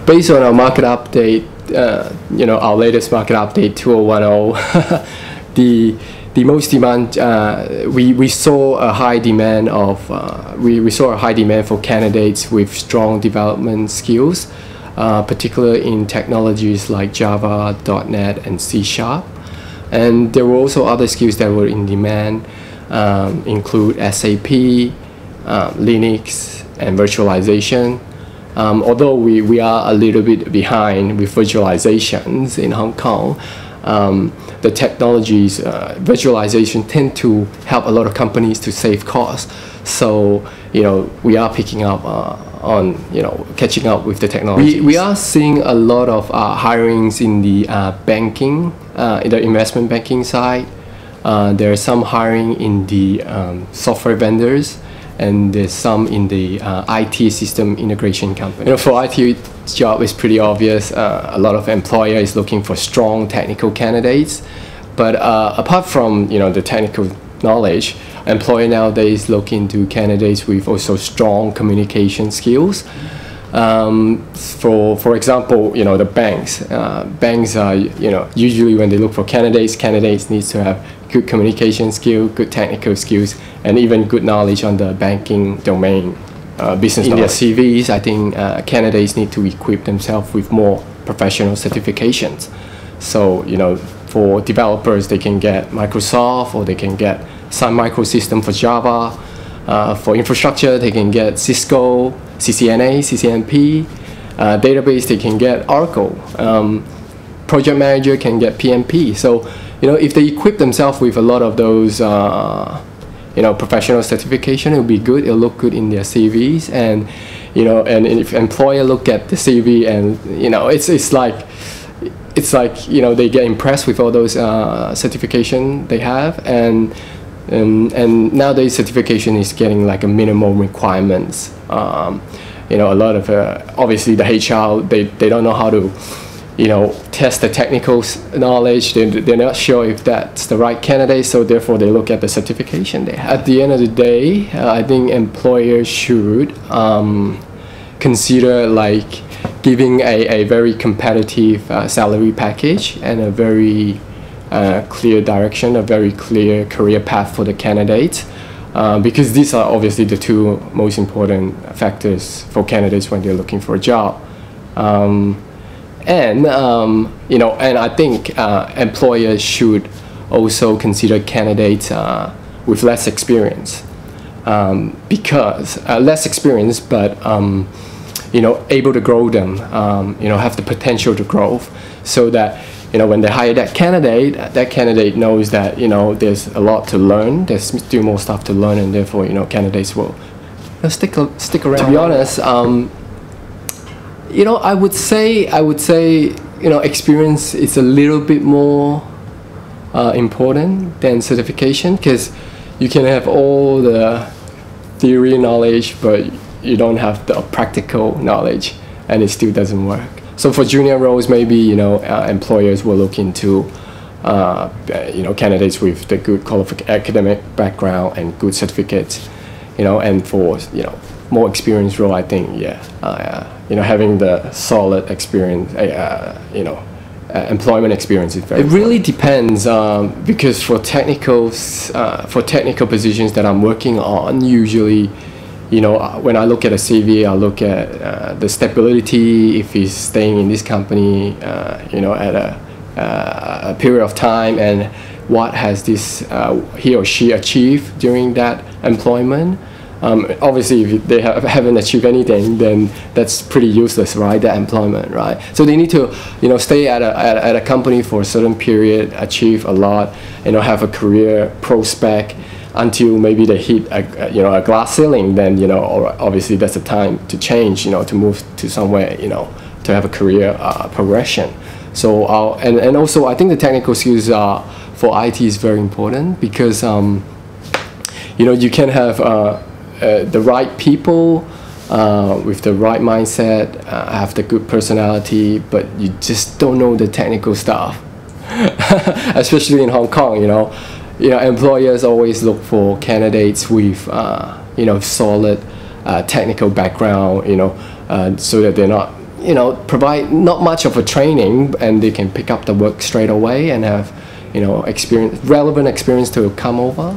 based on our market update, our latest market update 2010, the most demand, we saw a high demand of we saw a high demand for candidates with strong development skills, particularly in technologies like Java, .NET, and C#. And there were also other skills that were in demand, include SAP, Linux, and virtualization. Although we are a little bit behind with virtualizations in Hong Kong, the technologies, virtualization tend to help a lot of companies to save costs. So, we are picking up on, catching up with the technology. We are seeing a lot of hirings in the banking, in the investment banking side. There is some hiring in the software vendors, and there's some in the IT system integration company. For IT job, it's pretty obvious. A lot of employer is looking for strong technical candidates. But apart from the technical knowledge, employer nowadays look into candidates with also strong communication skills. For example, the banks are usually when they look for candidates needs to have good communication skill, good technical skills, and even good knowledge on the banking domain, business in knowledge. Their CVs, I think candidates need to equip themselves with more professional certifications. So for developers, they can get Microsoft, or they can get Sun Microsystem for Java. For infrastructure, they can get Cisco, CCNA, CCNP. Database, they can get Oracle. Project manager can get PMP. So, if they equip themselves with a lot of those, professional certification, it'll be good. It'll look good in their CVs, and and if employer look at the CV, and it's like they get impressed with all those certification they have, and nowadays certification is getting like a minimum requirements. A lot of obviously the HR they don't know how to test the technical knowledge. They're not sure if that's the right candidate, so therefore they look at the certification they have. At the end of the day, I think employers should consider like giving a very competitive salary package and a very clear direction, a very clear career path for the candidates, because these are obviously the two most important factors for candidates when they're looking for a job. And I think employers should also consider candidates with less experience, because less experience, but able to grow them, have the potential to grow, so that when they hire that candidate knows that there's a lot to learn, there's still more stuff to learn, and therefore candidates will stick around. To be honest, I would say experience is a little bit more important than certification, because you can have all the theory knowledge, but you don't have the practical knowledge, and it still doesn't work. So for junior roles, maybe employers will look into candidates with the good academic background and good certificates, and for more experienced role, I think having the solid experience, employment experience is very important. It really depends, because for technical positions that I'm working on, usually when I look at a CV, I look at the stability, if he's staying in this company, at a period of time, and what has he or she achieved during that employment. Obviously, if they haven't achieved anything, then that's pretty useless, right? That employment, right? So they need to, stay at a company for a certain period, achieve a lot, have a career prospect until maybe they hit a glass ceiling. Then or obviously that's the time to change, to move to somewhere, to have a career progression. So and also I think the technical skills for IT is very important, because you can have the right people with the right mindset, have the good personality, but you just don't know the technical stuff. Especially in Hong Kong, employers always look for candidates with solid technical background, so that they're not you know, provide not much of a training, and they can pick up the work straight away and have, you know, relevant experience to come over.